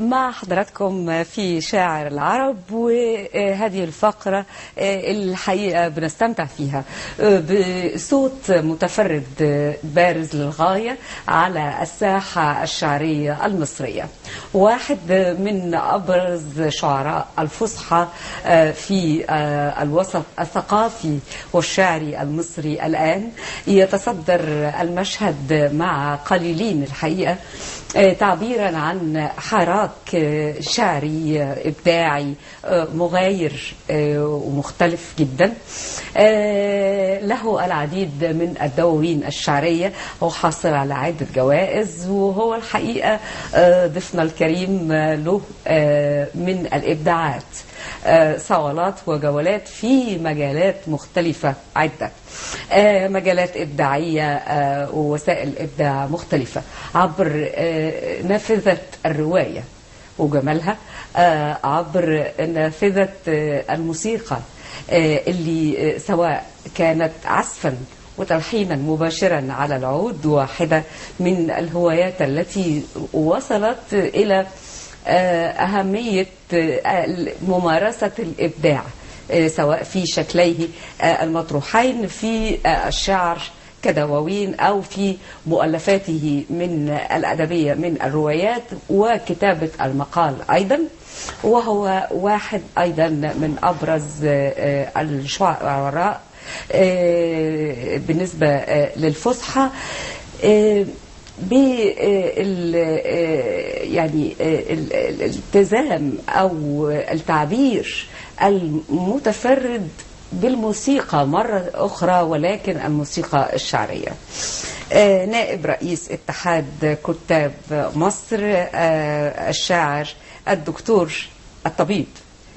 مع حضراتكم في شاعر العرب، وهذه الفقرة الحقيقة بنستمتع فيها بصوت متفرد بارز للغاية على الساحة الشعرية المصرية. واحد من أبرز شعراء الفصحى في الوسط الثقافي والشعري المصري الآن، يتصدر المشهد مع قليلين الحقيقة تعبيرا عن حراك شعري إبداعي مغاير ومختلف جدا. له العديد من الدواوين الشعرية وحاصل على عدة جوائز، وهو الحقيقة ضيفنا الكريم له من الإبداعات صولات وجولات في مجالات مختلفة عدة، مجالات إبداعية ووسائل إبداع مختلفة عبر نافذة الرواية وجمالها، عبر نافذة الموسيقى اللي سواء كانت عزفا وتلحينا مباشرا على العود، واحدة من الهوايات التي وصلت إلى أهمية ممارسة الإبداع سواء في شكليه المطروحين في الشعر كدواوين أو في مؤلفاته من الأدبية من الروايات وكتابة المقال أيضا. وهو واحد أيضا من أبرز الشعراء بالنسبة للفصحى يعني الالتزام أو التعبير المتفرد بالموسيقى مرة أخرى، ولكن الموسيقى الشعرية. نائب رئيس اتحاد كتاب مصر الشاعر الدكتور الطبيب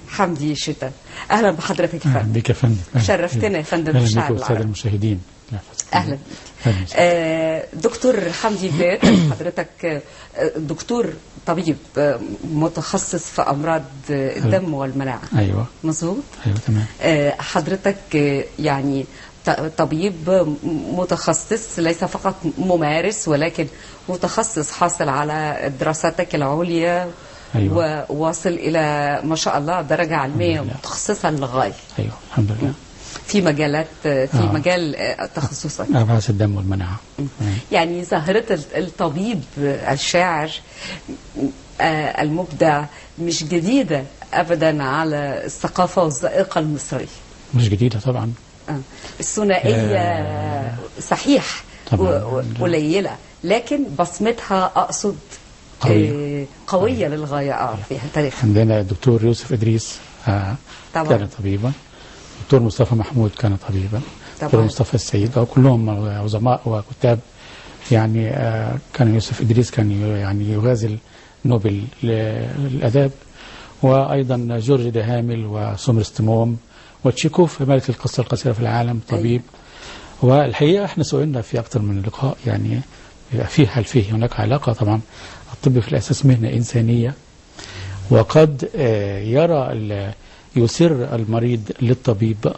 حمدي شتا، أهلا بحضرتك يا فندم. أهلا بك يا فندم. شرفتنا يا فندم. أهلا بك والسادة المشاهدين. أهلا بك. دكتور حمدي، بداية حضرتك دكتور طبيب متخصص في أمراض الدم والمناعة. أيوة مظبوط. أيوة تمام. حضرتك يعني طبيب متخصص، ليس فقط ممارس ولكن متخصص، حاصل على دراساتك العليا. أيوة. وواصل إلى ما شاء الله درجة علمية متخصصة للغاية. أيوة الحمد لله. في مجالات في مجال تخصصك أمراض الدم والمناعة. يعني ظاهرة الطبيب الشاعر المبدع مش جديدة أبدا على الثقافة والذائقة المصرية. مش جديدة طبعا. الثنائية صحيح قليلة، لكن بصمتها أقصد قوية للغاية في التاريخ. عندنا الدكتور يوسف إدريس كان طبيبا، الدكتور مصطفى محمود كان طبيبا، الدكتور مصطفى السيد، وكلهم عظماء وكتاب. يعني كان يوسف إدريس كان يعني يغازل نوبل للأداب، وأيضا جورج دهامل وسومر ستموم وتشيكوف ملك القصة القصيرة في العالم طبيب. والحقيقة احنا سئلنا في أكثر من لقاء يعني هل فيه هناك علاقة. طبعا الطب في الأساس مهنة إنسانية، وقد يسر المريض للطبيب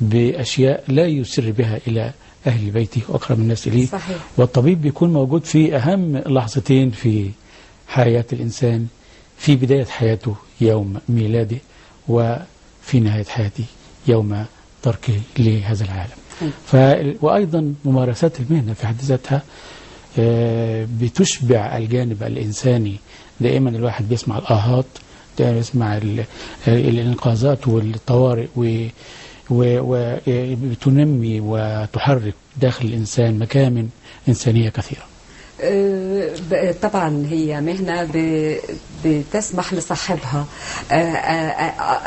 بأشياء لا يسر بها إلى أهل بيته وأقرب الناس إليه. صحيح. والطبيب بيكون موجود في أهم لحظتين في حياة الإنسان، في بداية حياته يوم ميلاده، وفي نهاية حياته يوم تركه لهذا العالم. وأيضا ممارسات المهنة في حد ذاتها بتشبع الجانب الإنساني. دائما الواحد بيسمع الآهات، دائما يسمع الإنقاذات والطوارئ، وبتنمي وتحرك داخل الإنسان مكامن إنسانية كثيرة. طبعا هي مهنة بتسمح لصاحبها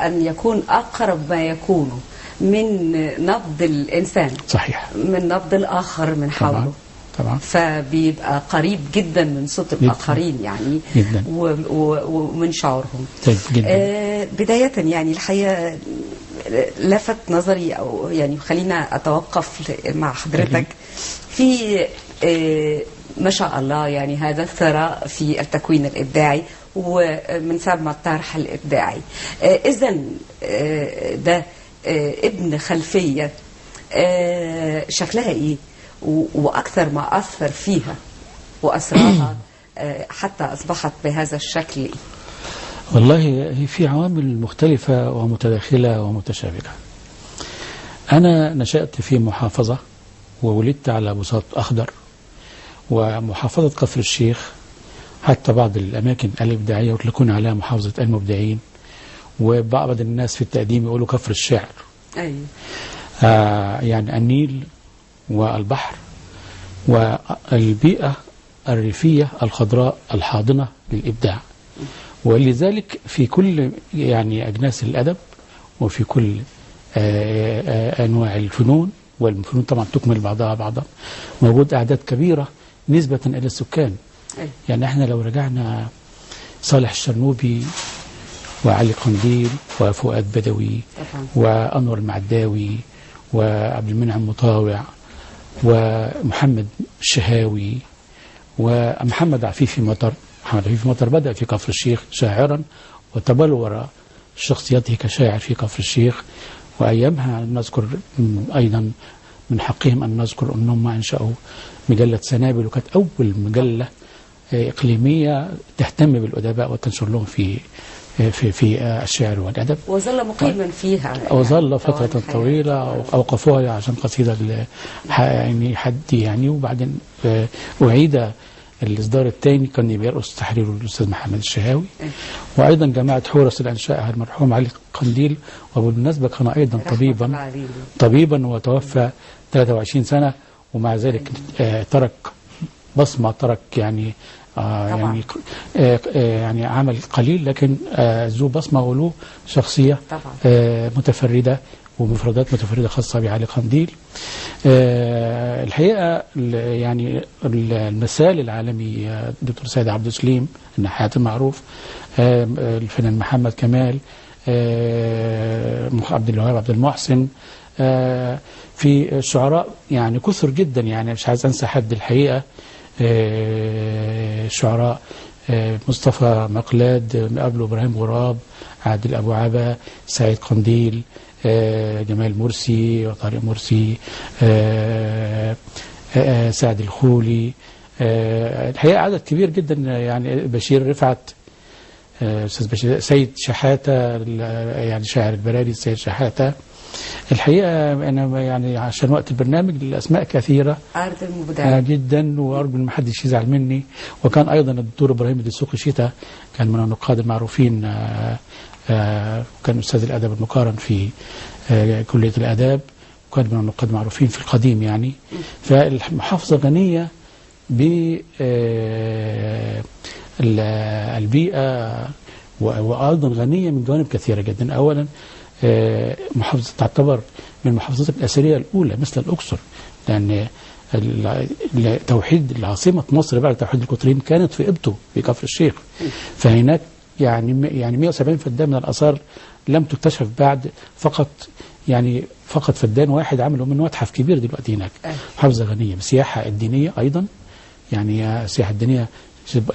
أن يكون أقرب ما يكون من نبض الإنسان. صحيح. من نبض الآخر من حوله. طبعا. فبيبقى قريب جدا من صوت الآخرين يعني جدا. ومن شعورهم. جدا. بداية يعني الحقيقة لفت نظري، أو يعني خلينا أتوقف مع حضرتك في ما شاء الله يعني هذا الثراء في التكوين الإبداعي ومن ثم الطرح الإبداعي. إذن ده ابن خلفية شكلها إيه، وأكثر ما أثر فيها وأسراها حتى أصبحت بهذا الشكل؟ والله هي في عوامل مختلفة ومتداخلة ومتشابكة. أنا نشأت في محافظة وولدت على بساط أخضر، ومحافظة كفر الشيخ حتى بعض الأماكن الإبداعية يطلقون عليها محافظة المبدعين، وبعض الناس في التقديم يقولوا كفر الشعر. أي. يعني النيل والبحر والبيئة الريفية الخضراء الحاضنة للإبداع، ولذلك في كل يعني أجناس الأدب وفي كل أنواع الفنون، والفنون طبعا تكمل بعضها بعضا، موجود أعداد كبيرة نسبة إلى السكان. يعني احنا لو رجعنا صالح الشرنوبي وعلي قنديل وفؤاد بدوي وأنور المعداوي وعبد المنعم مطاوع ومحمد الشهاوي ومحمد عفيفي مطر. محمد عفيفي مطر بدأ في كفر الشيخ شاعرا وتبلور شخصيته كشاعر في كفر الشيخ، وأيامها نذكر أيضا من حقهم أن نذكر أنهم أنشأوا مجلة سنابل، وكانت أول مجلة إقليمية تهتم بالأدباء وتنشر لهم في الشعر والأدب، وظل مقيما فيها وظل فترة طويلة. أوقفوها عشان قصيدة يعني حد يعني، وبعدين أعيد الإصدار الثاني كان بيرأس تحريره الأستاذ محمد الشهاوي، وأيضا جماعة حورس اللي أنشأها المرحوم علي قنديل، وبالمناسبة كان أيضا طبيبا وتوفى 23 سنة، ومع ذلك ترك بصمة، ترك يعني يعني عمل قليل لكن ذو بصمة وله شخصية متفردة ومفردات متفردة خاصة بعلي قنديل. الحقيقة يعني المثال العالمي الدكتور سيد عبد السليم النحات المعروف، الفنان محمد كمال، عبد الوهاب عبد المحسن، في الشعراء يعني كثر جدا، يعني مش عايز أنسى حد الحقيقة. الشعراء مصطفى مقلاد، قبله إبراهيم غراب، عادل أبو عبا، سعيد قنديل، جمال مرسي وطارق مرسي، سعد الخولي، الحقيقة عدد كبير جدا، يعني بشير رفعت، أستاذ بشير، سيد شحاتة يعني شاعر البراري السيد شحاتة. الحقيقة أنا يعني عشان وقت البرنامج الأسماء كثيرة جدا، وأرجو أن ما حدش يزعل مني. وكان أيضا الدكتور إبراهيم الدسوقي شيتا كان من النقاد المعروفين، كان أستاذ الأدب المقارن في كلية الآداب، وكان من النقاد المعروفين في القديم يعني. فالمحافظة غنية بالبيئة وأيضا غنية من جوانب كثيرة جدا. أولا محافظة تعتبر من المحافظات الأثرية الأولى مثل الأقصر، لأن توحيد العاصمة مصر بعد توحيد القطرين كانت في إبتو في كفر الشيخ، فهناك يعني 170 فدان من الآثار لم تكتشف بعد، فقط فدان واحد عملوا منه متحف كبير دلوقتي هناك. محافظة غنية بالسياحة الدينية أيضا، يعني السياحة الدينية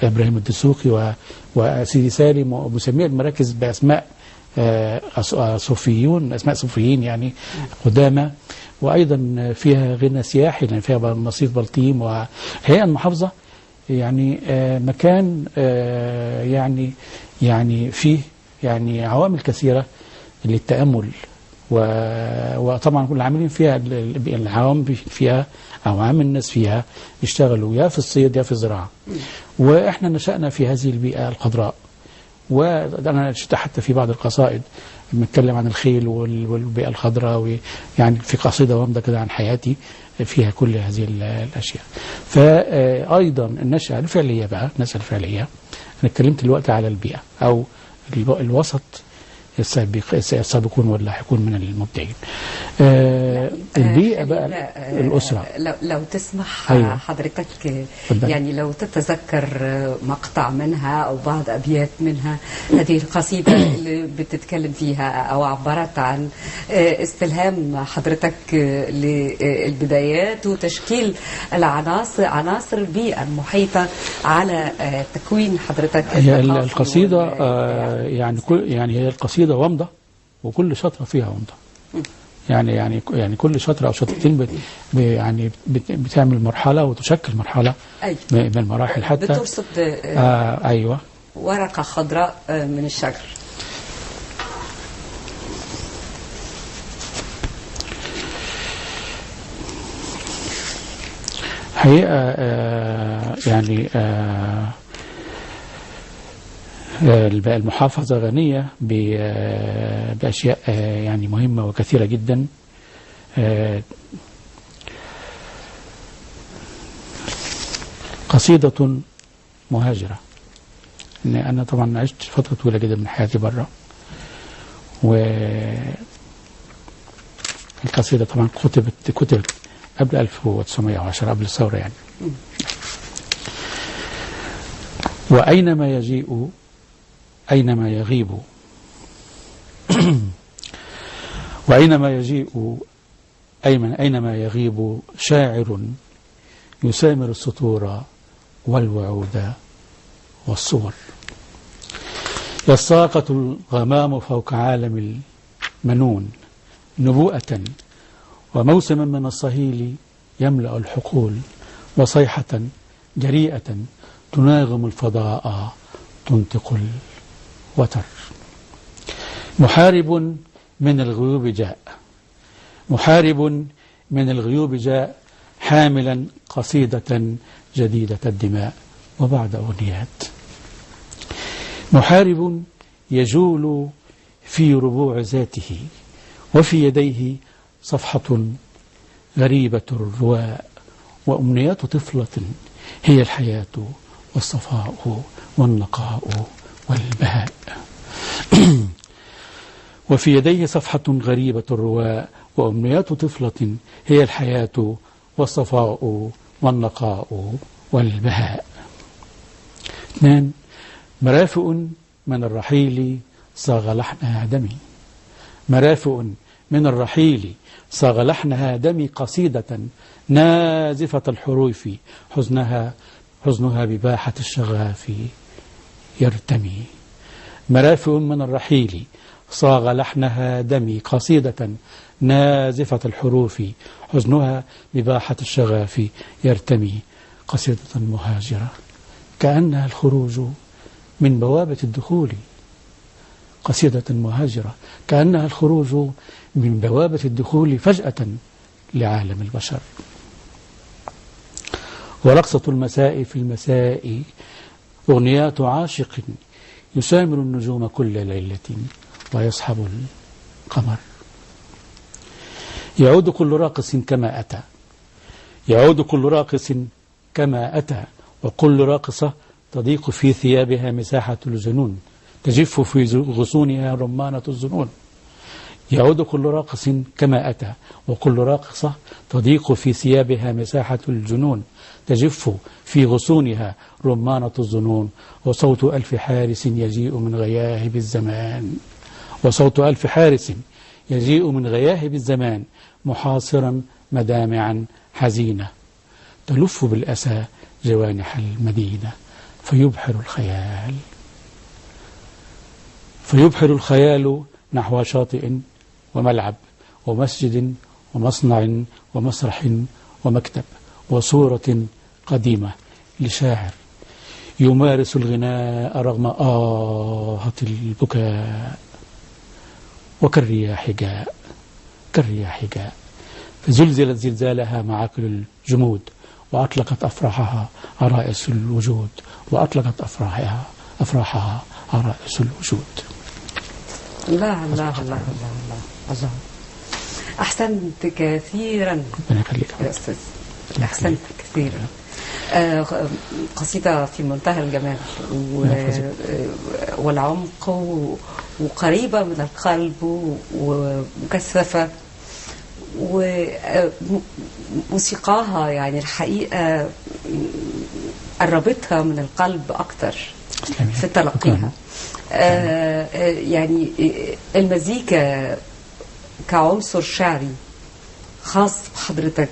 إبراهيم الدسوقي وسيدي سالم، ومسمية المراكز بأسماء صوفيون، أسماء صوفيين يعني قدامى، وأيضا فيها غنى سياحي لأن فيها نصيف بلطيم. وهي المحافظة يعني مكان يعني فيه يعني عوامل كثيرة للتأمل، وطبعا كل العاملين فيها العوام فيها أو عام الناس فيها بيشتغلوا يا في الصيد يا في الزراعة، وإحنا نشأنا في هذه البيئة الخضراء. وأنا نشأت حتى في بعض القصائد بنتكلم عن الخيل والبيئة الخضراء، ويعني في قصيدة وامضة كده عن حياتي فيها كل هذه الأشياء. فأيضا النشأة الفعلية بقى، النشأة الفعلية أنا اتكلمت دلوقتي على البيئة أو الوسط السابقون واللاحقون من المبدعين. البيئة بقى الأسرة، لو تسمح أيوة. حضرتك يعني لو تتذكر مقطع منها أو بعض أبيات منها، هذه القصيدة اللي بتتكلم فيها أو عبرت عن استلهام حضرتك للبدايات وتشكيل عناصر البيئة المحيطة على تكوين حضرتك. هي القصيدة يعني هي القصيدة ومضة، وكل شطرة فيها ومضة. يعني كل شطرة أو شطرتين يعني بتعمل مرحلة وتشكل مرحلة من المراحل حتى بترصد أيوة ورقة خضراء من الشجر. حقيقة يعني المحافظة غنية بأشياء يعني مهمة وكثيرة جدا. قصيدة مهاجرة. أنا طبعا عشت فترة طويلة جدا من حياتي برا، والقصيدة طبعا كتبت قبل 1910 قبل الثورة يعني. وأينما يجيء أينما يغيب وأينما يجيء أينما يغيب شاعر يسامر السطور والوعود والصور. يساقط الغمام فوق عالم المنون نبوءة، وموسما من الصهيل يملأ الحقول، وصيحة جريئة تناغم الفضاء تنطق الوتر. محارب من الغيوب جاء، محارب من الغيوب جاء، حاملا قصيدة جديدة الدماء وبعد أغنيات. محارب يجول في ربوع ذاته، وفي يديه صفحة غريبة الرواء، وأمنيات طفلة هي الحياة والصفاء والنقاء والبهاء. وفي يديه صفحة غريبة الرواء، وأمنيات طفلة هي الحياة والصفاء والنقاء والبهاء. 2. مرافئ من الرحيل صاغ لحنها دمي، مرافئ من الرحيل صاغ لحنها دمي، قصيدة نازفة الحروف حزنها بباحة الشغاف يرتمي. مرافئ من الرحيل صاغ لحنها دمي، قصيدة نازفة الحروف حزنها بباحة الشغاف يرتمي. قصيدة مهاجرة كأنها الخروج من بوابة الدخول، قصيدة مهاجرة كأنها الخروج من بوابة الدخول فجأة لعالم البشر. ورقصة المساء في المساء أغنيات عاشق يسامر النجوم كل ليلة ويصحب القمر. يعود كل راقص كما أتى، يعود كل راقص كما أتى، وكل راقصة تضيق في ثيابها مساحة الجنون، تجف في غصونها رمانة الظنون. يعود كل راقص كما أتى، وكل راقصة تضيق في ثيابها مساحة الجنون، تجف في غصونها رمانة الظنون. وصوت ألف حارس يجيء من غياهب الزمان، وصوت ألف حارس يجيء من غياهب الزمان، محاصرا مدامعا حزينة تلف بالأسى جوانح المدينة، فيبحر الخيال، فيبحر الخيال نحو شاطئ وملعب ومسجد ومصنع ومسرح ومكتب وصورة قديمة لشاعر يمارس الغناء رغم آهة البكاء. وكالرياح جاء، كالرياح جاء، فزلزلت زلزالها معاقل الجمود، وأطلقت أفراحها عرائس الوجود، وأطلقت أفراحها عرائس الوجود. الله الله الله الله الله. أحسنت كثيرا. ربنا يخليك يا أستاذ، أحسنت كثيرا. قصيدة في منتهى الجمال والعمق، وقريبة من القلب، ومكثفة، وموسيقاها يعني الحقيقة قربتها من القلب أكتر في تلقيها. يعني المزيكا كعنصر شعري خاص بحضرتك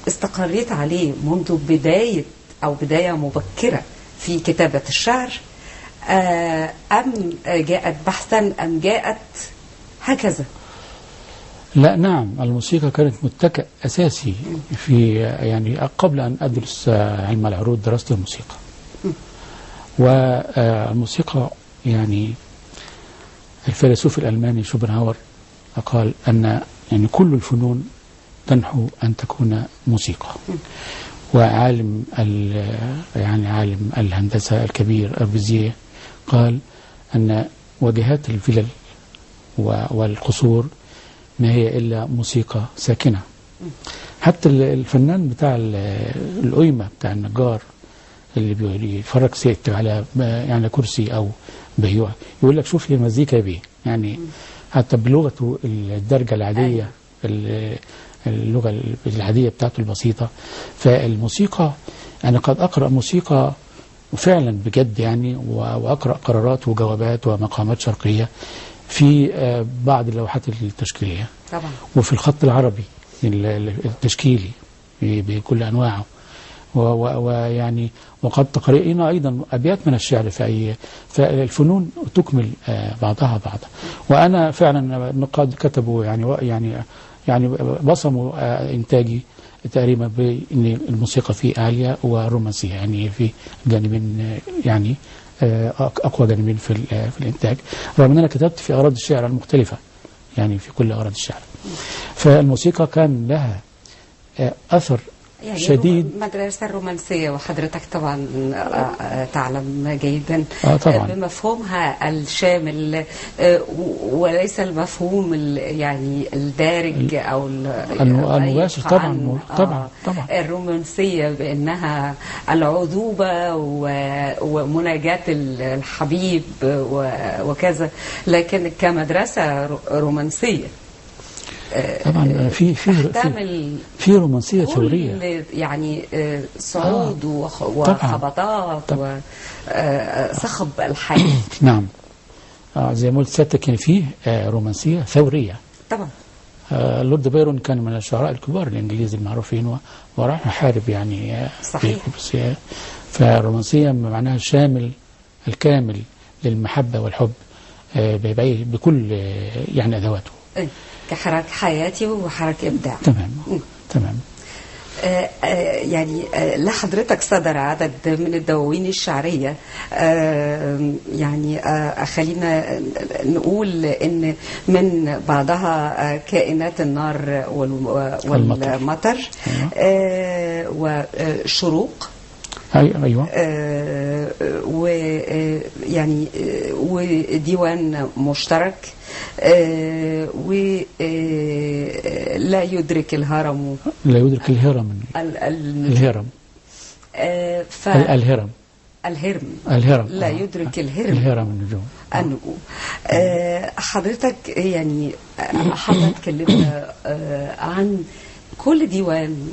استقريت عليه منذ بداية مبكرة في كتابة الشعر، أم جاءت بحثا أم جاءت هكذا؟ لا نعم، الموسيقى كانت متكئ أساسي في يعني قبل أن أدرس علم العروض درست الموسيقى. والموسيقى يعني الفيلسوف الألماني شوبنهاور قال أن يعني كل الفنون تنحو أن تكون موسيقى. وعالم يعني عالم الهندسة الكبير أربيزيه قال أن واجهات الفلل والقصور ما هي إلا موسيقى ساكنة. حتى الفنان بتاع القيمة بتاع النجار اللي بيتفرج ست على يعني كرسي أو بيوع يقول لك شوف لي المزيكا بيه، يعني حتى بلغته الدرجة العادية اللغة العادية بتاعته البسيطة. فالموسيقى أنا قد أقرأ موسيقى فعلا بجد يعني، وأقرأ قرارات وجوابات ومقامات شرقية في بعض اللوحات التشكيلية طبعا، وفي الخط العربي التشكيلي بكل أنواعه. ويعني وقد تقرأنا أيضا أبيات من الشعر فالفنون تكمل بعضها بعضا. وأنا فعلا النقاد كتبوا يعني بصموا إنتاجي تقريبا بأن الموسيقى فيه عالية ورومانسية، يعني في جانبين يعني أقوى جانبين في الإنتاج، رغم أن أنا كتبت في أراضي الشعر المختلفة يعني في كل أراضي الشعر. فالموسيقى كان لها أثر يعني شديد. المدرسة الرومانسية وحضرتك طبعا تعلم جيدا طبعا بمفهومها الشامل وليس المفهوم يعني الدارج أو المباشر. طبعا الرومانسية بأنها العذوبة ومناجاة الحبيب وكذا، لكن كمدرسة رومانسية طبعا في رومانسية ثورية، يعني صعود وخبطات وصخب الحياة. نعم زي ما قلت سيادتك كان فيه رومانسية ثورية طبعا. لورد بايرون كان من الشعراء الكبار الإنجليز المعروفين وراح يحارب يعني صحيح. فالرومانسية معناها الشامل الكامل للمحبة والحب بكل يعني أدواته، كحراك حياتي وحراك إبداع. تمام. يعني لحضرتك صدر عدد من الدواوين الشعرية، يعني خلينا نقول إن من بعضها كائنات النار والمطر وشروق. أيوة. ويعني وديوان مشترك، ولا يدرك الهرم. لا يدرك الهرم. الهرم. الهرم. لا يدرك الهرم النجوم. حضرتك يعني حابة تكلمنا عن كل ديوان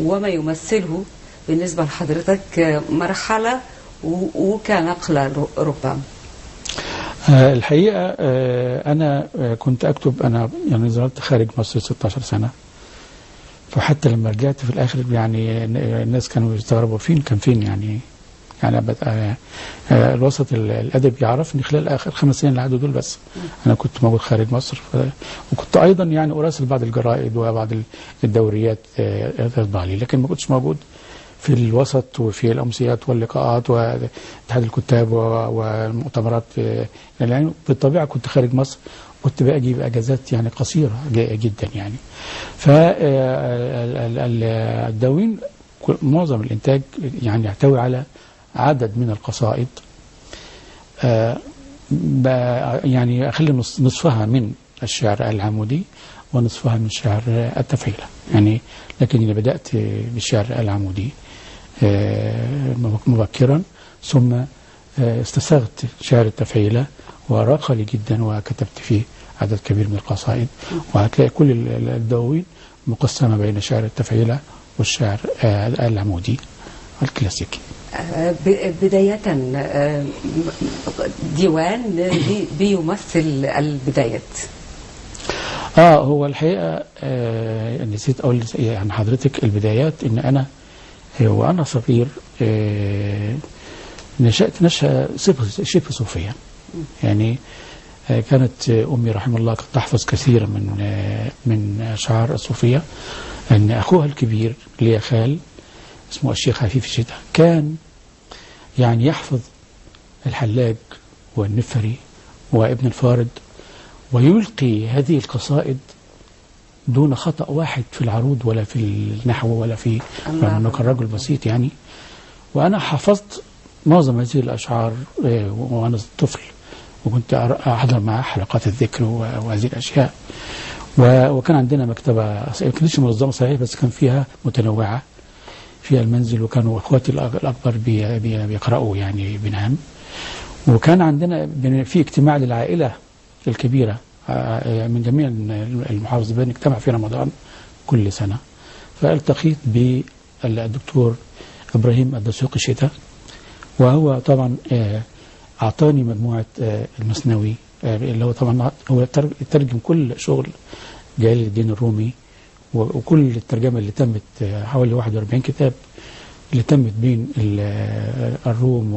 وما يمثله بالنسبة لحضرتك مرحلة وكنقلة ربما. الحقيقة أنا كنت أكتب، أنا يعني نزلت خارج مصر 16 سنة، فحتى لما رجعت في الآخر يعني الناس كانوا يستغربوا فين يعني الوسط الأدبي يعرفني خلال آخر 5 سنين اللي عدوا دول بس. أنا كنت موجود خارج مصر، وكنت أيضا يعني أراسل بعض الجرائد وبعض الدوريات تطبع لي، لكن ما كنتش موجود في الوسط وفي الأمسيات واللقاءات واتحاد الكتاب والمؤتمرات. يعني بالطبيعة كنت خارج مصر، كنت باجي بأجازات يعني قصيرة جدا يعني. فالدواوين معظم الإنتاج يعني يحتوي على عدد من القصائد، يعني أخلي نصفها من الشعر العمودي ونصفها من شعر التفعيلة يعني. لكن أنا بدأت بالشعر العمودي مبكرا، ثم استساغت شعر التفعيلة وراق لي جدا وكتبت فيه عدد كبير من القصائد. وهتلاقي كل الدواوين مقسمة بين شعر التفعيلة والشعر العمودي الكلاسيكي. بداية ديوان بيمثل البدايات. هو الحقيقة نسيت أقول عن حضرتك البدايات، إن أنا وأنا صغير نشأت نشأة شبه صوفية يعني. كانت أمي رحمه الله قد تحفظ كثيرا من أشعار الصوفية. أن أخوها الكبير لي خال اسمه الشيخ عفيف الشتاء كان يعني يحفظ الحلاج والنفري وابن الفارض، ويلقي هذه القصائد دون خطأ واحد في العروض ولا في النحو ولا في، لأنه كان رجل بسيط يعني. وأنا حفظت معظم هذه الأشعار وأنا طفل، وكنت أحضر معه حلقات الذكر وهذه الأشياء. وكان عندنا مكتبة ما كانتش منظمة صحيح، بس كان فيها متنوعة فيها المنزل، وكانوا أخواتي الأكبر بيقرأوا يعني بنعم. وكان عندنا في اجتماع للعائلة الكبيرة من جميع المحافظات، بنجتمع في رمضان كل سنة. فالتقيت بالدكتور إبراهيم الدسوقي الشتاء، وهو طبعا أعطاني مجموعة المثنوي اللي هو طبعا هو ترجم كل شغل جلال الدين الرومي، وكل الترجمة اللي تمت حوالي 41 كتاب اللي تمت بين الروم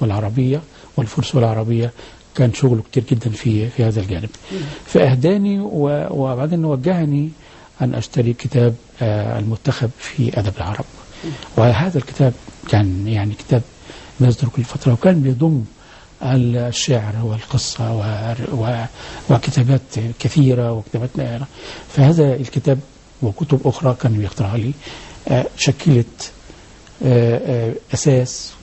والعربية والفرس والعربية، كان شغله كتير جدا في هذا الجانب. فأهداني وبعدين وجهني أن أشتري كتاب المنتخب في أدب العرب. وهذا الكتاب كان يعني كتاب بيصدر كل فترة، وكان بيضم الشعر والقصة وكتابات كثيرة وكتابات. فهذا الكتاب وكتب أخرى كانوا يقترحها لي شكلت أساس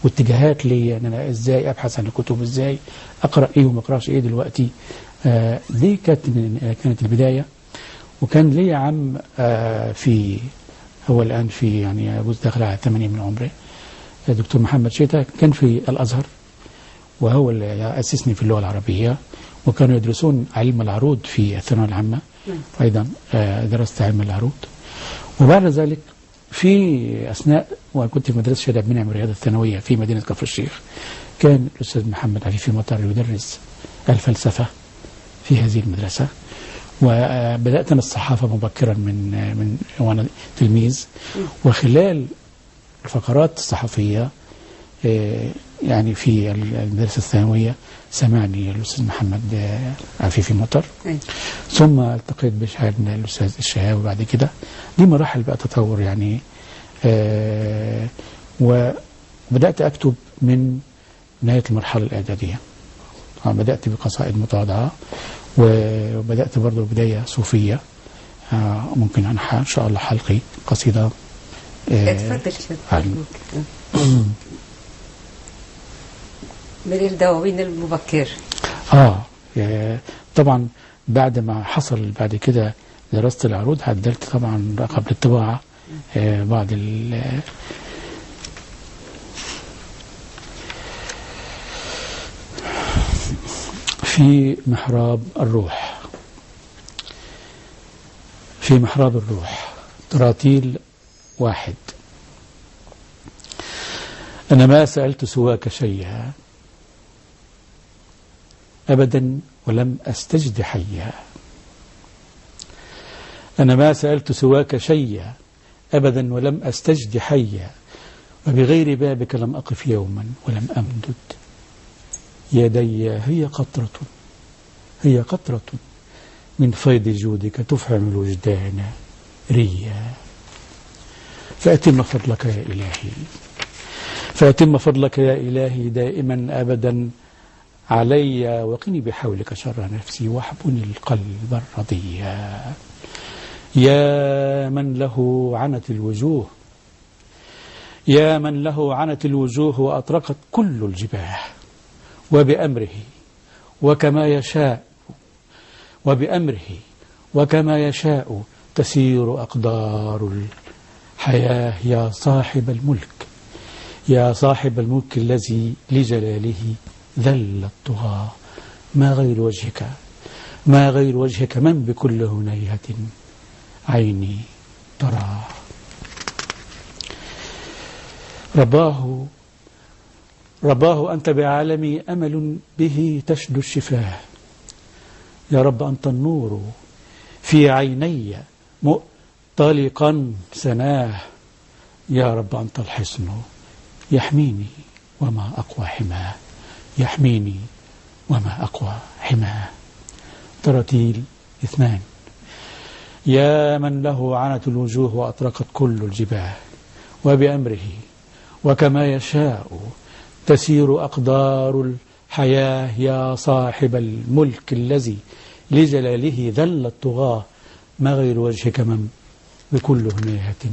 واتجاهات لي أن أنا إزاي أبحث عن الكتب، إزاي أقرأ إيه وما أقرأش إيه دلوقتي. دي كانت البداية. وكان لي عم هو الآن في يعني أبوز داخل على 80 من عمره، دكتور محمد شيتا، كان في الأزهر، وهو اللي أسسني في اللغة العربية، وكانوا يدرسون علم العروض في الثانوية العامة. أيضا درست علم العروض. وبعد ذلك في أثناء وكنت في مدرسة شهادة بن عمرو الرياضة الثانوية في مدينة كفر الشيخ، كان الأستاذ محمد عفيف مطر يدرس الفلسفة في هذه المدرسة. وبدأت أنا الصحافة مبكرا من وأنا تلميذ. وخلال الفقرات الصحفية يعني في المدرسة الثانوية سمعني الأستاذ محمد عفيفي مطر، ثم التقيت بشهادنا الأستاذ الشهاوي. بعد كده دي مراحل بقى تطور يعني. وبدأت أكتب من نهاية المرحلة الإعدادية. بدأت بقصائد متواضعة، وبدأت برضو بداية صوفية. ممكن أنا إن شاء الله حلقي قصيدة. اتفضل. من الدواوين المبكر. طبعا بعد ما حصل بعد كده درست العروض، عدلت طبعا قبل الطباعة بعض في محراب الروح. في محراب الروح تراتيل 1. أنا ما سألت سواك شيئا أبدا ولم أستجد حيا. أنا ما سألت سواك شيئا أبدا ولم أستجد حيا، وبغير بابك لم أقف يوما ولم أمدد يدي. هي قطرة من فيض جودك تفعم الوجدان ريا. فأتم فضلك يا إلهي، فأتم فضلك يا إلهي دائما أبدا علي، وقني بحولك شر نفسي، واحبني القلب الرضيا. يا من له عنت الوجوه، يا من له عنت الوجوه وأطرقت كل الجباه، وبأمره وكما يشاء، وبأمره وكما يشاء تسير أقدار الحياة. يا صاحب الملك، يا صاحب الملك الذي لجلاله ذل الطغاة، ما غير وجهك، ما غير وجهك من بكل هنيهة عيني ترى. رباه أنت بعالمي أمل به تشدو الشفاه. يا رب أنت النور في عيني مؤتلقا سناه. يا رب أنت الحصن يحميني وما أقوى حماه. يحميني وما أقوى حماه. تراتيل 2. يا من له عنت الوجوه وأطرقت كل الجباه، وبأمره وكما يشاء تسير أقدار الحياة، يا صاحب الملك الذي لجلاله ذل الطغاة، ما غير وجهك من بكل هنيهة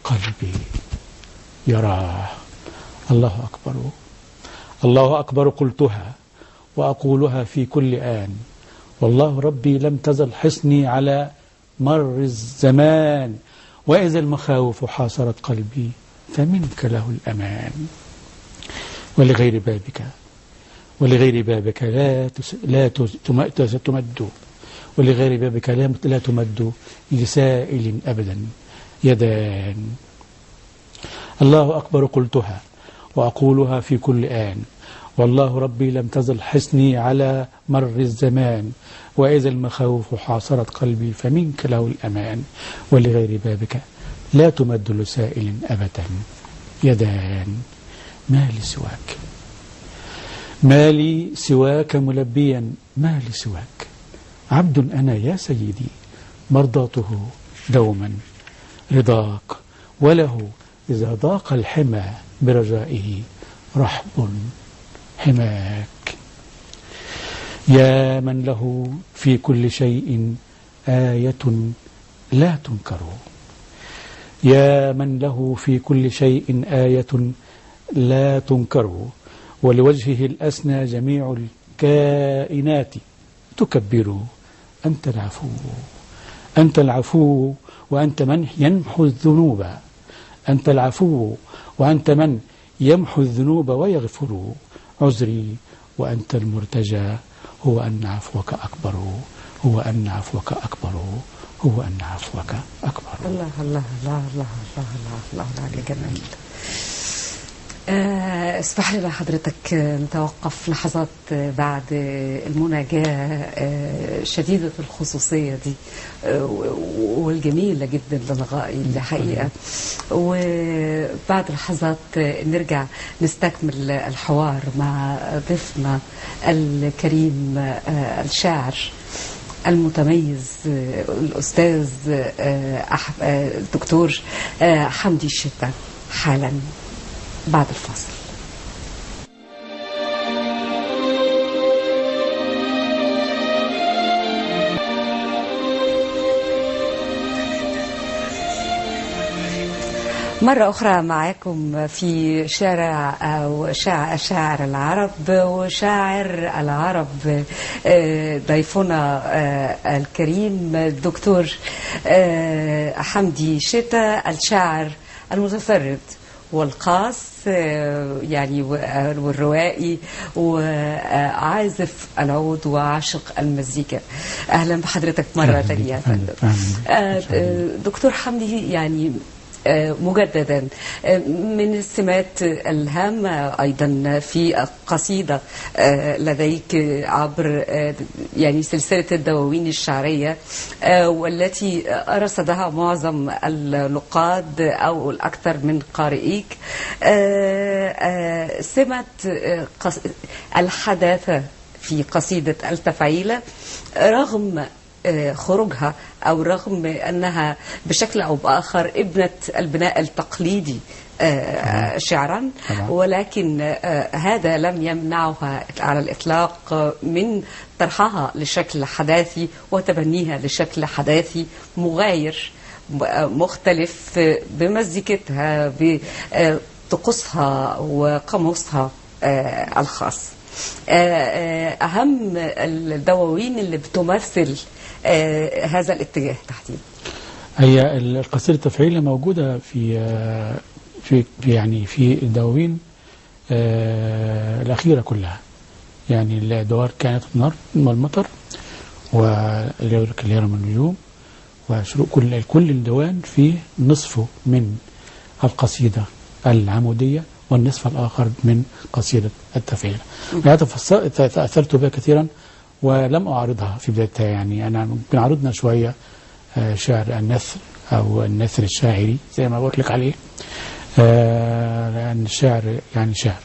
قلبي يراه. الله أكبر، الله أكبر قلتها وأقولها في كل آن، والله ربي لم تزل حصني على مر الزمان، وإذا المخاوف حاصرت قلبي فمنك له الأمان. ولغير بابك لا تمد، ولغير بابك لا تمد لسائل أبدا يدان. الله أكبر قلتها وأقولها في كل آن، والله ربي لم تزل حصني على مر الزمان، وإذا المخاوف حاصرت قلبي فمنك له الأمان. ولغير بابك لا تمد لسائل أبدا يدان. ما لي سواك ملبيا، ما لي سواك، عبد أنا يا سيدي، مرضاته دوما رضاك، وله إذا ضاق الحمى برجائه رحب حماك. يا من له في كل شيء آية لا تنكر، يا من له في كل شيء آية لا تنكر، ولوجهه الأسنى جميع الكائنات تكبر. أنت العفو وأنت من يمحو الذنوب، أنت العفو وأنت من يمحو الذنوب ويغفر عذري، وأنت المرتجى، هو أن عفوك أكبر، هو أن عفوك أكبر، هو أن عفوك أكبر. الله الله الله الله الله الله الله على جمال. اسمح لنا حضرتك نتوقف لحظات بعد المناجاة شديدة الخصوصية دي والجميلة جدا للغائي الحقيقة، وبعد لحظات نرجع نستكمل الحوار مع ضيفنا الكريم الشاعر المتميز الأستاذ الدكتور حمدي الشتا، حالا بعد الفاصل. مرة أخرى معكم في شارع أو شاعر العرب وشاعر العرب، ضيفنا الكريم الدكتور حمدي شتا، الشاعر المتفرد والقاص يعني والروائي وعازف العود وعاشق المزيكا. أهلا بحضرتك مرة ثانية يا فندم. دكتور حمدي، يعني مجددا من السمات الهامة أيضا في قصيدة لديك عبر يعني سلسلة الدواوين الشعرية، والتي رصدها معظم النقاد أو الأكثر من قارئيك، سمة الحداثة في قصيدة التفعيلة، رغم خروجها أو رغم أنها بشكل أو بآخر ابنة البناء التقليدي شعرا، ولكن هذا لم يمنعها على الإطلاق من طرحها لشكل حداثي وتبنيها لشكل حداثي مغاير مختلف بمزيكتها بطقوسها وقاموسها الخاص. أهم الدواوين اللي بتمثل هذا الاتجاه تحديدا هي القصيدة التفعيلة موجودة في يعني في الدواوين الأخيرة كلها، يعني الدوار كانت النار والمطر والليل من النجوم وشروق، كل الدوان فيه نصفه من القصيدة العمودية والنصف الآخر من قصيدة التفعيلة. أنا تأثرت بها كثيرا ولم أعرضها في بدايتها، يعني أنا ممكن عرضنا شوية شعر النثر أو النثر الشاعري زي ما قلت لك عليه، لأن الشعر يعني شعر،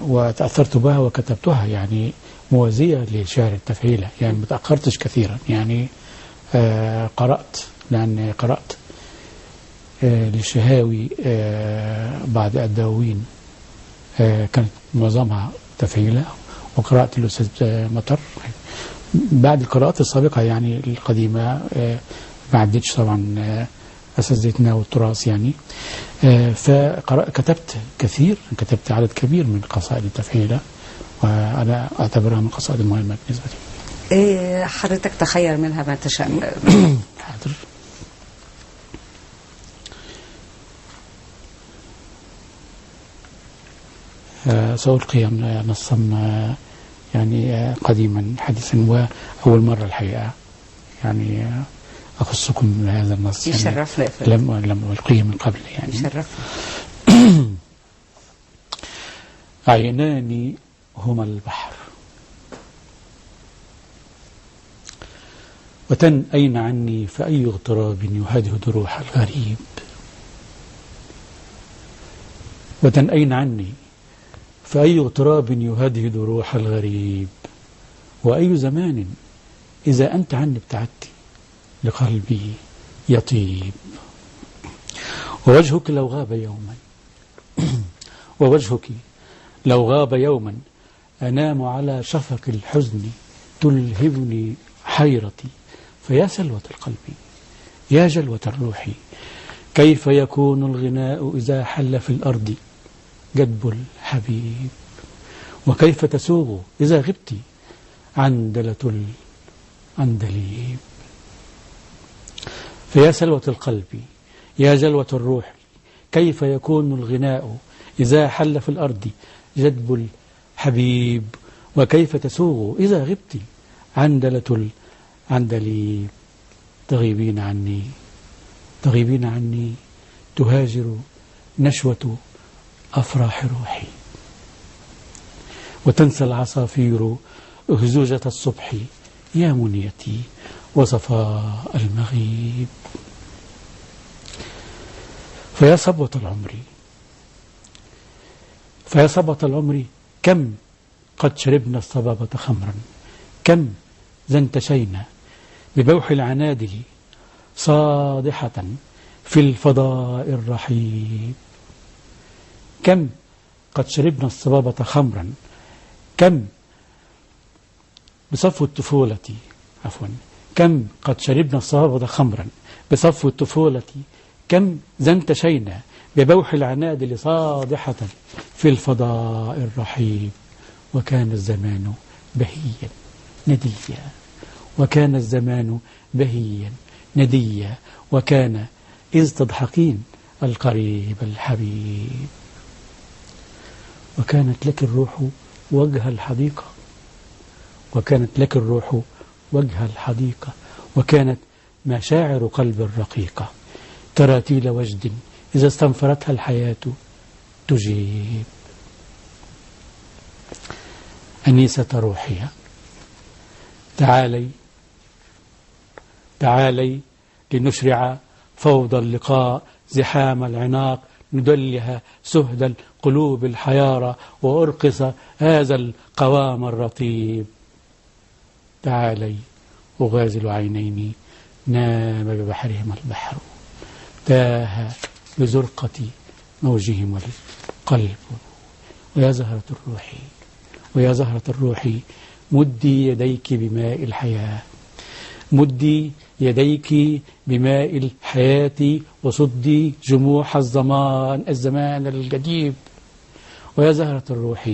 وتأثرت بها وكتبتها يعني موازية لشعر التفعيلة، يعني ما تأخرتش كثيرا. يعني قرأت، لأن قرأت للشهاوي بعد الدواوين كانت معظمها تفعيلة، وقرأت الأستاذ مطر بعد القراءات السابقة يعني القديمة، ما عدتش طبعا أساتذتنا والتراث يعني. فكتبت كثير، كتبت عدد كبير من قصائد التفعيلة، وأنا أعتبرها من قصائد المهمة بالنسبة لي. حضرتك تخير منها ما تشاء. حاضر. سألقي نصا يعني قديما حديثا، وأول مرة الحقيقة يعني أخصكم بهذا النص. يشرفنا. يعني لم ألقيه من قبل يعني. يشرفنا. عيناني هما البحر، وتن أين عني فأي اغتراب يهدهد روح الغريب. وتن أين عني فأي اغتراب يهدهد روح الغريب، وأي زمان إذا أنت عني ابتعدت لقلبي يطيب. ووجهك لو غاب يوما ووجهك لو غاب يوما أنام على شفق الحزن تلهبني حيرتي. فيا سلوة القلب يا جلوة الروح، كيف يكون الغناء إذا حل في الأرض جدب الحبيب، وكيف تسوغ إذا غبت عندلة العندليب. فيا سلوة القلب يا جلوة الروح، كيف يكون الغناء إذا حل في الأرض جدب الحبيب، وكيف تسوغ إذا غبت عندلة العندليب. تغيبين عني تغيبين عني تهاجر نشوة أفراح روحي، وتنسى العصافير أهزوجة الصبح يا منيتي وصفاء المغيب. فيا صبوة العمر كم قد شربنا الصبابة خمرا، كم زنتشينا ببوح العنادل صادحة في الفضاء الرحيب. كم قد شربنا الصبابة خمرا، كم بصفو الطفولة كم قد شربنا الصبابة خمرا بصفو الطفولة، كم زنتشينا ببوح العنادل صادحة في الفضاء الرحيب. وكان الزمان بهيا نديا، وكان الزمان بهيا نديا، وكان إذ تضحكين القريب الحبيب. وكانت لك الروح وجه الحديقة، وكانت لك الروح وجه الحديقة، وكانت مشاعر قلب الرقيقة تراتيل وجد إذا استنفرتها الحياة تجيب. أنيسة روحي تعالي لنشرع فوضى اللقاء زحام العناق، ندلها سهد القلوب الحيارى وأرقص هذا القوام الرطيب. تعالي أغازل عينيني نام ببحرهما البحر، تاه بزرقة موجهم القلب. ويا زهرة الروح مدي يديك بماء الحياة، مدي يديك بماء الحياة وصدي جموح الزمان الجديب. ويا زهرة الروح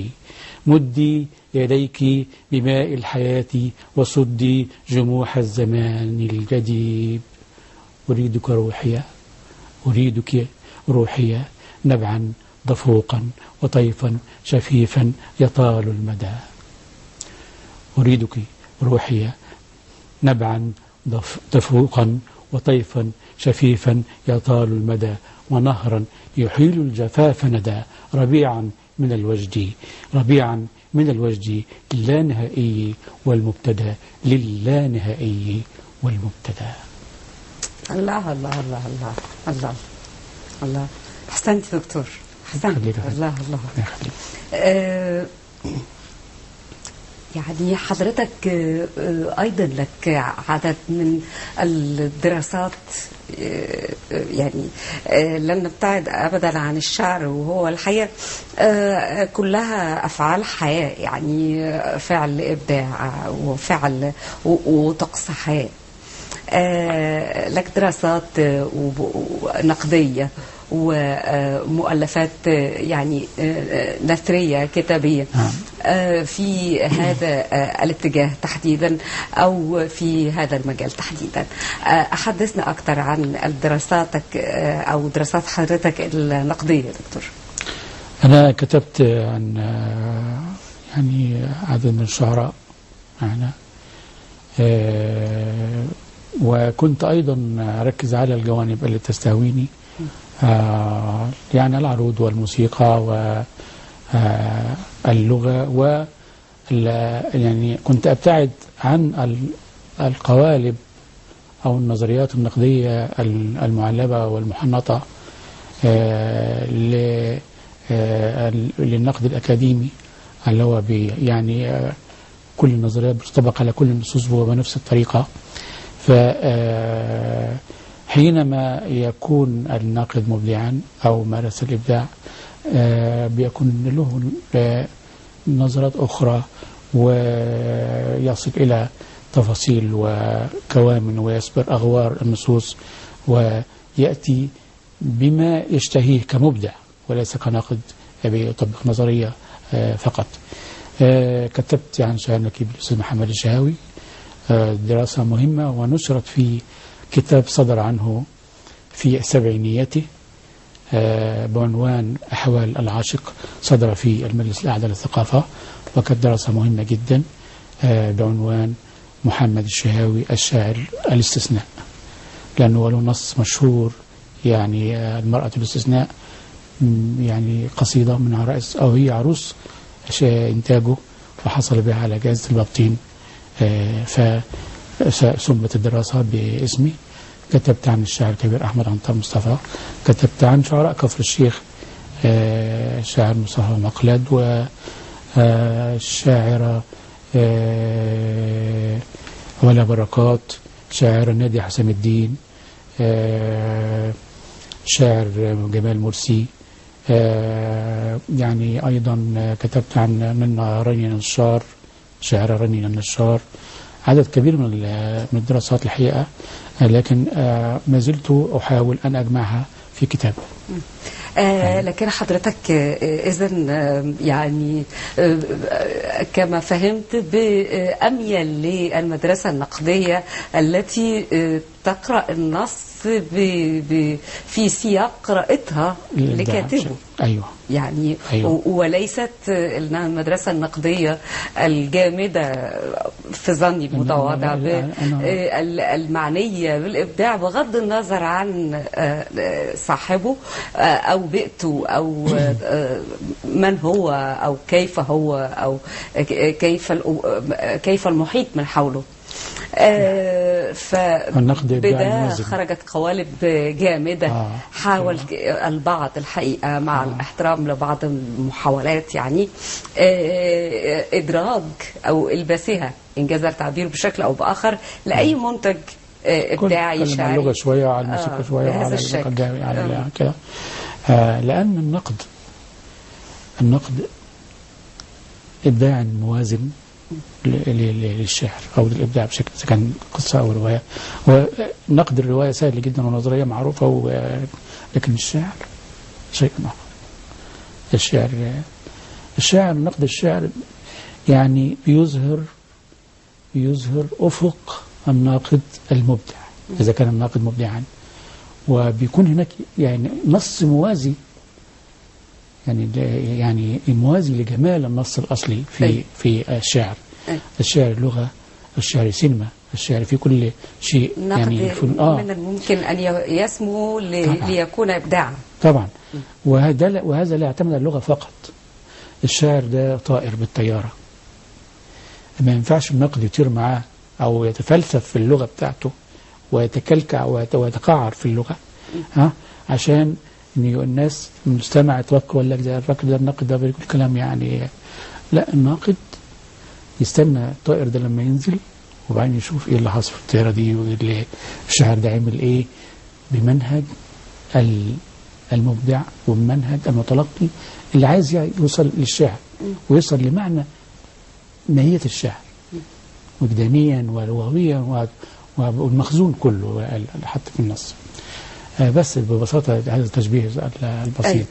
مدي يديك بماء الحياة وصدي جموح الزمان الجديب. أريدك روحي نبعا ضفوقا وطيفا شفيفا يطال المدى. أريدك روحي نبعا ضفوقا وطيفا شفيفا يطال المدى، ونهرا يحيل الجفاف ندى، ربيعا من الوجد اللانهائي والمبتدى للانهائي والمبتدى. الله الله الله الله الله الله. أحسنت دكتور، أحسنت. الله الله. يعني حضرتك أيضا لك عدد من الدراسات، يعني لن نبتعد أبدا عن الشعر، وهو الحقيقة كلها أفعال حياة، يعني فعل إبداع وفعل وطقس حياة. لك دراسات نقدية ومؤلفات يعني نثرية كتابية في هذا الاتجاه تحديدا أو في هذا المجال تحديدا. أحدثنا أكثر عن دراساتك أو دراسات حضرتك النقدية دكتور. أنا كتبت عن يعني عدد من الشعراء معنا، وكنت أيضا أركز على الجوانب اللي تستهويني، يعني العروض والموسيقى واللغة، و يعني كنت أبتعد عن القوالب أو النظريات النقدية المعلبة والمحنطة للنقد الأكاديمي، اللي هو يعني كل النظريات بتطبق على كل النصوص بنفس الطريقة. فحينما يكون الناقد مبدعا أو مارس الإبداع بيكون له نظرات أخرى، ويصل إلى تفاصيل وكوامن ويسبر أغوار النصوص، ويأتي بما يشتهيه كمبدع وليس كناقد يطبق نظرية فقط. كتبت عن شاعر نكيب الأستاذ محمد الشهاوي، دراسة مهمة ونشرت في كتاب صدر عنه في سبعينيته بعنوان أحوال العاشق، صدر في المجلس الأعلى للثقافة، وكانت دراسة مهمة جدا بعنوان محمد الشهاوي الشاعر الاستثناء، لأنه له نص مشهور يعني المرأة الاستثناء، يعني قصيدة من عرائس أو هي عروس إنتاجه، وحصل بها على جائزة البابتين، فسمت الدراسة باسمي. كتبت عن الشاعر الكبير أحمد عنتر مصطفى، كتبت عن شعراء كفر الشيخ الشاعر مصطفى مقلد، والشاعرة ولا بركات، شاعر نادي حسام الدين، شاعر جمال مرسي، يعني أيضا كتبت عن من رنين النشار، شاعر رنين النشار، عدد كبير من الدراسات الحقيقة، لكن ما زلت أحاول أن أجمعها في كتاب. لكن حضرتك إذن يعني كما فهمت بأميل للمدرسة النقدية التي تقرأ النص في سياق قراءتها لكاتبه. أيوة. يعني أيوة. وليست المدرسة النقدية الجامدة في ظني المتواضع المعنية بالإبداع بغض النظر عن صاحبه أو بيئته أو من هو أو كيف هو أو كيف المحيط من حوله. فبدا خرجت قوالب جامدة. حاول البعض الحقيقة مع الاحترام لبعض المحاولات يعني إدراج أو إلباسها إنجاز التعبير بشكل أو بآخر لأي منتج إبداعي شعري، اللغة شوية على الموسيقى شوية على القدامي على كده، لأن النقد إبداع موازن للشعر أو للإبداع بشكل، إذا كان قصة أو رواية. ونقد الرواية سهل جدا ونظرية معروفة، لكن الشعر شيء آخر. الشعر نقد الشعر يعني بيظهر أفق الناقد المبدع إذا كان الناقد مبدعا، وبيكون هناك يعني نص موازي، يعني موازي لجمال النص الأصلي في الشعر. الشعر لغة، الشعر سينما، الشعر في كل شيء يعني من الممكن أن يسمو ليكون إبداعا طبعا. وهذا لا يعتمد على اللغة فقط. الشاعر ده طائر بالطيارة، ما ينفعش النقد يطير معاه أو يتفلسف في اللغة بتاعته ويتكلكع ويتقعر في اللغة عشان ان الناس المستمع يتوقع ولا ده الراجل ده الناقد ده بيقول كلام يعني. لا، الناقد يستنى الطائر ده لما ينزل وبعدين يشوف ايه اللي حصل في الطياره دي، واللي الشاعر ده عمل ايه، بمنهج المبدع وبمنهج المتلقي اللي عايز يوصل للشعر ويوصل لمعنى ماهية الشعر وجدانيا ولغويا والمخزون كله حتى في النص. بس ببساطة هذا التشبيه البسيط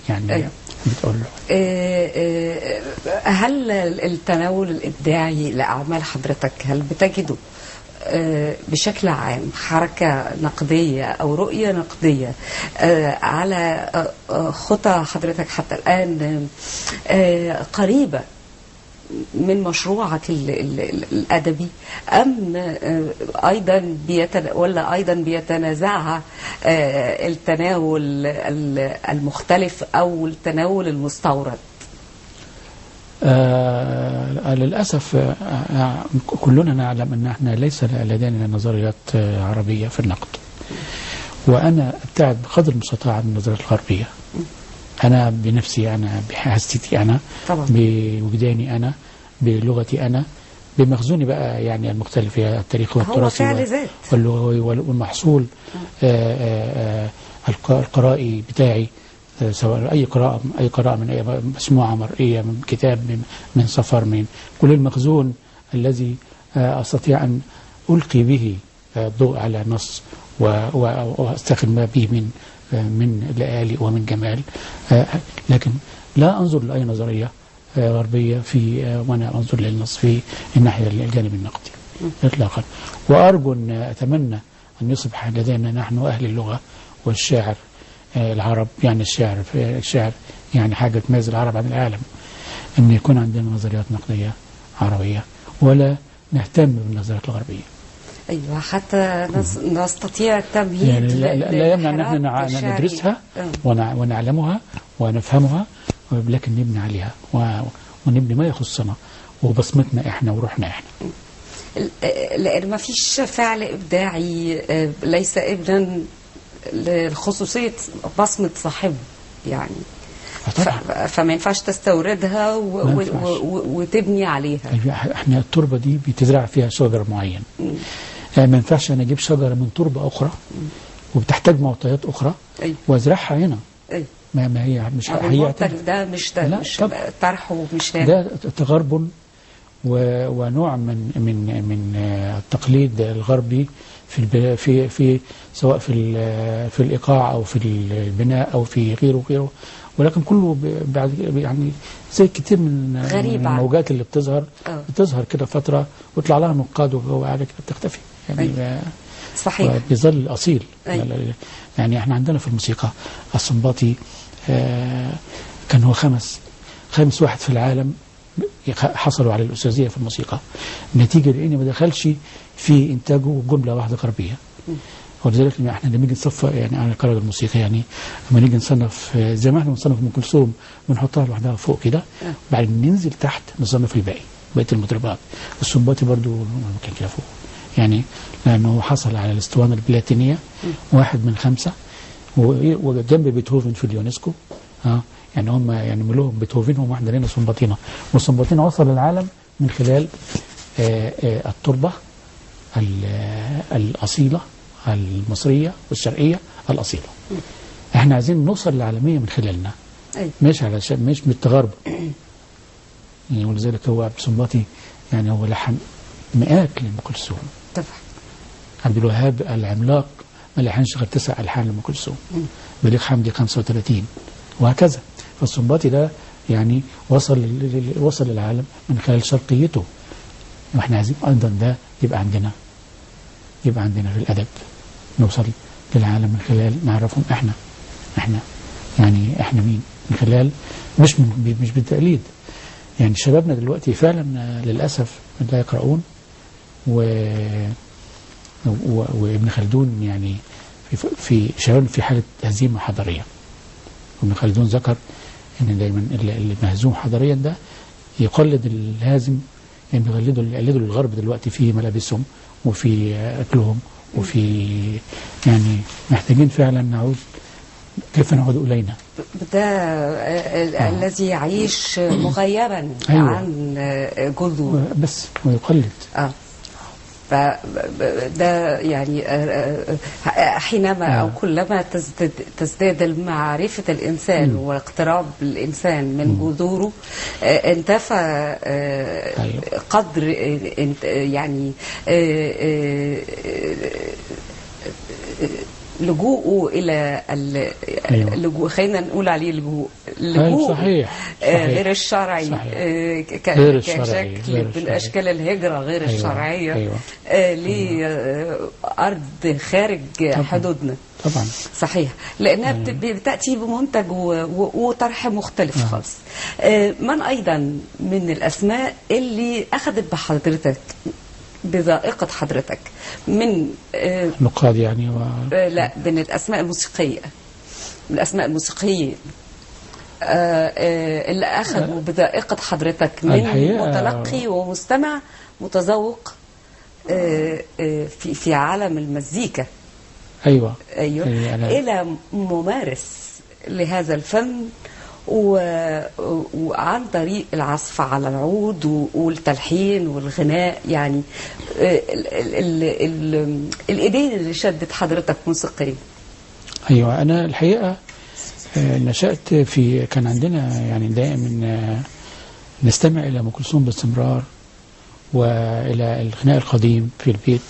يعني بتقول له. هل التناول الإبداعي لأعمال حضرتك هل بتجده بشكل عام حركة نقدية أو رؤية نقدية على خطى حضرتك حتى الآن قريبة من مشروعك الأدبي، أم أيضا بيتنازعها التناول المختلف أو التناول المستورد؟ للأسف كلنا نعلم أن احنا ليس لدينا نظريات عربية في النقد، وأنا أبتعد بقدر المستطاع عن النظريات الغربية. أنا بنفسي، أنا بحاستي، أنا طبعا بوجداني، أنا بلغتي، أنا بمخزوني بقى يعني المختلف، التاريخ والتراثي والمحصول القرائي بتاعي، سواء أي قراءة من أي مسموعة مرئية، من كتاب، من سفر، من كل المخزون الذي أستطيع أن ألقي به الضوء على نص وأستخدم به من لآلئ ومن جمال، لكن لا أنظر لأي نظرية غربية وأنا أنظر للنص في الناحية الجانب النقدي إطلاقا. وأرجو أن أتمنى أن يصبح لدينا نحن أهل اللغة والشاعر العرب، يعني الشعر يعني حاجة تميز العرب عن العالم، أن يكون عندنا نظريات نقدية عربية ولا نهتم بالنظريات الغربية. أيوة، حتى نستطيع التمهيد يعني لا يمنع أن احنا ندرسها ونعلمها ونفهمها، لكن نبني عليها ونبني ما يخصنا وبصمتنا احنا وروحنا احنا. لأن ما فيش فعل إبداعي ليس ابنا لخصوصية بصمة صاحبه يعني، فما ينفعش تستوردها وتبني عليها. احنا التربة دي بتزرع فيها شجر معين، ما ينفعش انا اجيب شجرة من تربة اخرى وبتحتاج معطيات اخرى وازرعها هنا. ما هي مش ده مش طرح ومش ده تغرب ونوع من التقليد الغربي في سواء في الايقاع او في البناء او في غيره، ولكن كله بعد يعني زي كتير من الموجات اللي بتظهر كده فتره ويطلع لها نقاد وبعد كده بتختفي يعني. صحيح، بيظل الاصيل. يعني احنا عندنا في الموسيقى السنباطي كان هو خامس واحد في العالم حصلوا على الأستاذية في الموسيقى، نتيجة لأنه ما دخلش في إنتاجه جملة واحدة غربية. ولذلك احنا لما نيجي نصف يعني على القراءة الموسيقى، يعني لما نيجي نصنف زي ما احنا بنصنف أم كلثوم بنحطها لوحدها فوق كده، بعدين ننزل تحت نصنف بقية المطربات. السنباطي برضو كان كده فوق، يعني لأنه حصل على الاسطوانة البلاتينية 1 من 5، وجنب بيتهوفن في اليونسكو. يعني هم يعني ملوهم بيتهوفن، هم واحد لنا سنباطينا، والسنباطينا وصل للعالم من خلال التربة الأصيلة المصرية والشرقية الأصيلة. احنا عايزين نوصل للعالمية من خلالنا، مش بالتغرب. يعني ولذلك هو عبد السنباطي يعني هو لحن مئات لأم كلثوم. طبعا عبد الوهاب العملاق ما لحنش غير 9 ألحان لأم كلثوم، بليغ حمدي 35 وهكذا. فالسنباطي ده يعني وصل للعالم من خلال شرقيته، واحنا عايزين ايضا ده يبقى عندنا في الادب، نوصل للعالم من خلال نعرفهم احنا يعني احنا مين، من خلال مش بالتقليد. يعني شبابنا دلوقتي فعلا للاسف لا يقرؤون، وابن خلدون يعني في شباب في حاله هزيمه حضاريه. ابن خلدون ذكر ان دايما اللي مهزوم حضاريا ده يقلد الهازم، يعني يقلدوا الغرب دلوقتي في ملابسهم وفي اكلهم وفي، يعني محتاجين فعلا نعود كيف نعود إلينا. ده الذي يعيش مغيبا عن جذور بس ويقلد. فده يعني حينما أو كلما تزداد معرفة الإنسان واقتراب الإنسان من جذوره انتفى قدر يعني لجوءه إلى اللجوء، خلينا نقول عليه اللجوء صحيح. غير الشرعي، كشكل من أشكال الهجرة غير الشرعية لأرض خارج حدودنا. طبعا صحيح، لأنها بتأتي بمنتج وطرح مختلف خالص. من أيضا من الأسماء اللي أخذت بحضرتك بذائقة حضرتك من نقاد يعني لا، من الأسماء الموسيقية، من الأسماء الموسيقيين اللي أخذوا بذائقة حضرتك من متلقي ومستمع متذوق في عالم المزيكا. أيوة. إلى ممارس لهذا الفن وعن طريق العزف على العود والتلحين والغناء، يعني الإيدين اللي شدت حضرتك موسيقيا. أيوة، أنا الحقيقة نشأت كان عندنا يعني دائما نستمع إلى أم كلثوم باستمرار وإلى الغناء القديم في البيت.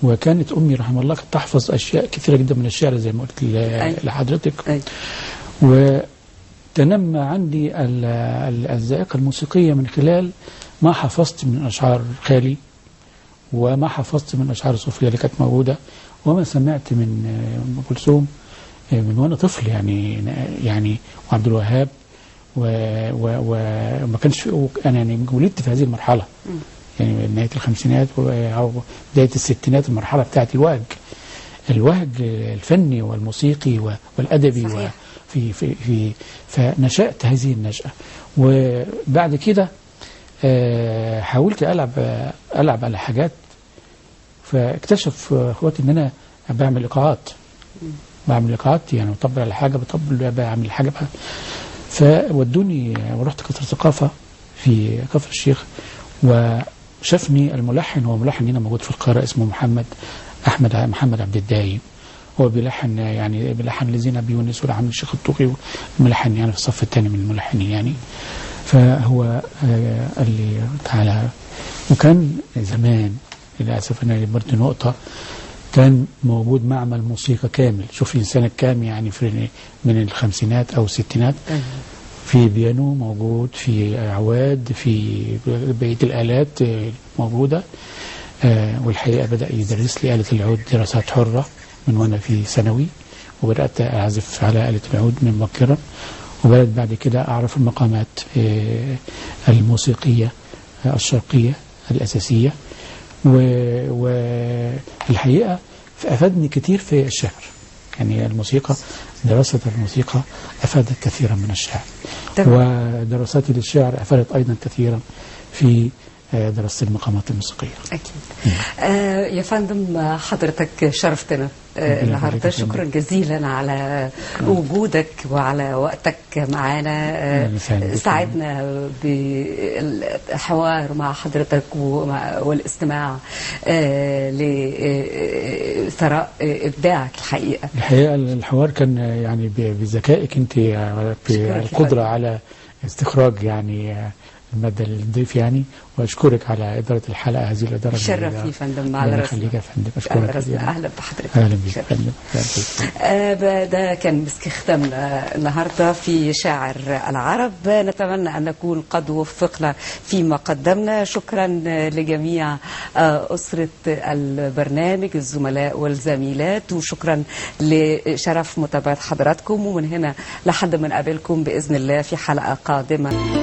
وكانت أمي رحمه الله كانت تحفظ أشياء كثيرة جدا من الشعر زي ما قلت لحضرتك. وتنمى عندي الذائقة الموسيقية من خلال ما حفظت من أشعار خالي وما حفظت من أشعار صوفيا اللي كانت موجودة وما سمعت من أم كلثوم من وأنا طفل يعني وعبد الوهاب وما كانش أنا يعني ولدت في هذه المرحلة يعني نهاية الخمسينات أو بداية الستينات، المرحلة بتاعت الوهج الفني والموسيقي والأدبي. صحيح. فنشأت هذه النشأة. وبعد كده حاولت ألعب على حاجات، فاكتشف اخواتي ان انا بعمل ايقاعات يعني بطبل على حاجه بعمل حاجه بقى. فودوني ورحت كتر ثقافه في كفر الشيخ، وشافني الملحن، هو ملحن هنا موجود في القاهره اسمه محمد عبد الدايم. هو بيلحن لزينب يونس ولحن الشيخ الطوقي، ملحن يعني في الصف الثاني من الملحنين يعني. فهو قال لي تعالى. وكان زمان للأسف أنا برضه نقطة، كان موجود معمل موسيقى كامل. شوف الإنسان كام يعني من الخمسينات أو الستينات، في بيانو موجود، في عواد، في بقية الآلات موجودة. والحقيقة بدأ يدرس لي آلة العود دراسات حرة من وأنا في ثانوي، وبدأت أعزف على آلة العود من مبكرا، وبدأت بعد كده أعرف المقامات الموسيقية الشرقية الأساسية. والحقيقة أفادني كثير في الشعر، يعني الموسيقى، دراسة الموسيقى أفادت كثيرا من الشعر. ودراساتي للشعر أفادت أيضا كثيرا في دراسة المقامات الموسيقية. أكيد. يا فندم، حضرتك شرفتنا النهارده، شكرا جزيلا على وجودك وعلى وقتك معنا. ساعدنا بالحوار مع حضرتك والاستماع لثراء إبداعك. الحقيقة الحوار كان يعني بذكائك أنت، بالقدرة على استخراج يعني المادة للضيف يعني. وأشكرك على إدارة الحلقة، هذه الإدارة. شرف لي فندم، على رأسنا. خليك يا فندم، أشكرك. أهلا بحضرتك. أهلا بك يا فندم. ده كان مسك ختامنا النهارده في شاعر العرب. نتمنى أن نكون قد وفقنا فيما قدمنا. شكرا لجميع أسرة البرنامج، الزملاء والزميلات، وشكرا لشرف متابعة حضراتكم. ومن هنا لحد ما نقابلكم بإذن الله في حلقة قادمة.